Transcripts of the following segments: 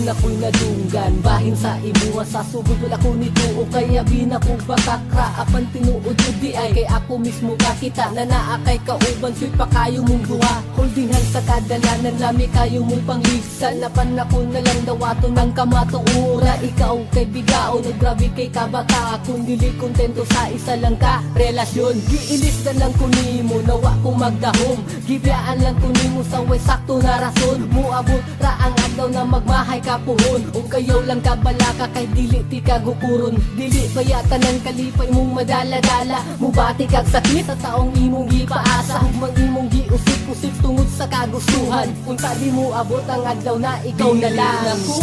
na ko'y nadunggan. Bahin sa ibuha sa sugod wala ko nito o kaya binako bakakra. Apan tinuod yun di ay kay ako mismo kakita na naakay kauban sweet pa kayo mong duha. Holdingan sa kadalanan lami kayo mong pangligsan. Napan ako na lang dawato ng kamatuura. Ikaw kay bigao no grabe kay kabata. Kung dili kontento sa isa lang ka relasyon. Giilis na lang ko nimo nawa ko magdahom. Gibiyaan lang ko nimo sa way sakto na rason. Muabot ra ang adlaw na magmahay ka puhon. O kayaw lang kabalaka kay dili ti kagukuron. Dili bayatan ng kalipay mong madala-dala. Mubati kag sakit sa taong imong gipaasa. Hugmang imong giusik-usik tungod sa kagustuhan. Unta di mo abot ang adlaw na ikaw na lang. Ako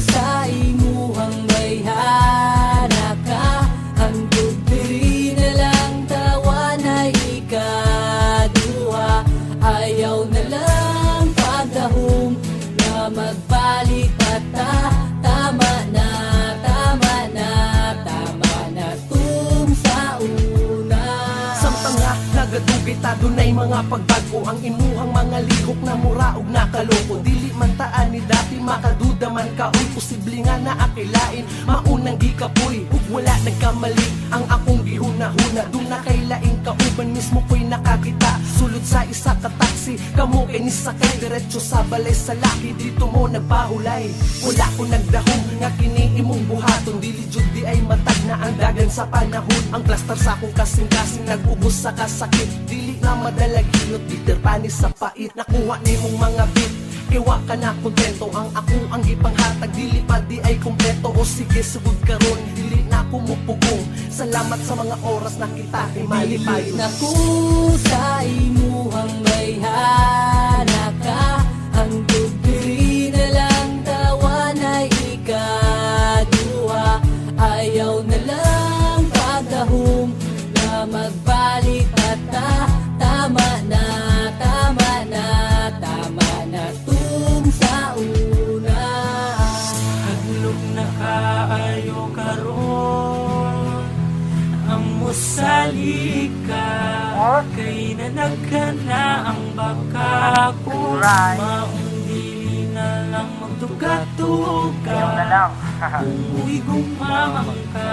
sa imuhang bayhana ka. Hangtod diri na lang tawa na ikaduha. Ayaw na lang pagdahom na magbalik at tama na, tama na, tama na tum sa una. Samtang nga nagadugay ta dunay mga pagbago. Ang imuhang mga lihok na muraog na kaloko. Dili man taan ni dati makaduda man kaoy. Posible nga na akilain maunang gikapoy. Ug wala nagkamali ang akong gihuna-huna. Doon na kay laing kauban mismo ko'y nakakita. Sulod sa isa ka taxi kamo kay nisakay. Diretso sa balay sa laki dito mo nagpahulay. Wala ko nagdahom nga kini imong buhaton. Dili jud di ay matag na ang dagan sa panahon. Ang plaster sa akong kasing-kasing nag-ubos sa kasakit. Dili na madalag hilot bitter panis sa pait. Nakuha nimong mga beat iwa ka na kontento. Ang ako ang ipanghatag dili pa di ay kompleto. O sige sugod karon dili na ako mupugong. Salamat sa mga oras na kita ay malipay. Naku sa imuhang bayhana ka. Hangtod diri na lang tawa na ikaduha. Ayaw na lang pagdahom na magbalik at tama na, tama na, tama na tum sa una. Haglog na kaayo karon ang musalika. Kay nanagka na ang baka ko. Maundili na lang magtuga-tuga. Umuwi gumamang ka.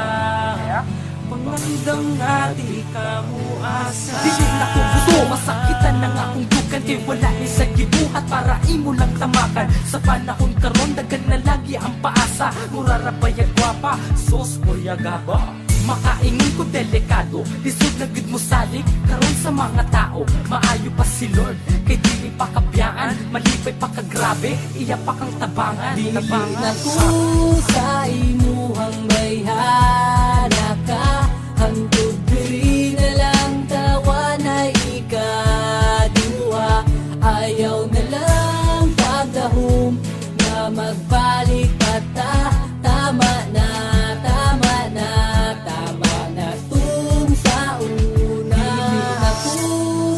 Pangandang nati ka muasa. Dili na ko gusto masakitan ng akong dugan. Kay wala ni sa gibuhat para imo lang tamakan. Sa panahon karon dagan na lagi ang paasa. Murarabayag gwapa, sos koryagaba. Makaingon ko delikado, lisod na gid mo salik karon sa mga tao. Maayo pa si Lord, kay dili pa kabiyaan. Malipay pa kagrabe, iya pa kang tabangan. Dili na ko sa imuhang bayhana ka. Hangtod diri na lang tawa na ikaduha. Ayaw na lang pagdahom na magbalik at tama na, tama na, tama na tum sa una. Dili na ko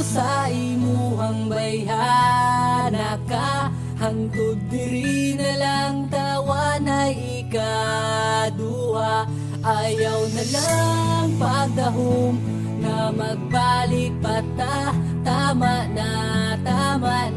sa imuhang bayhana ka. Hangtod diri na lang tawa na ikaduha. Ayaw na lang pagdahom na magbalik pa tama na, tama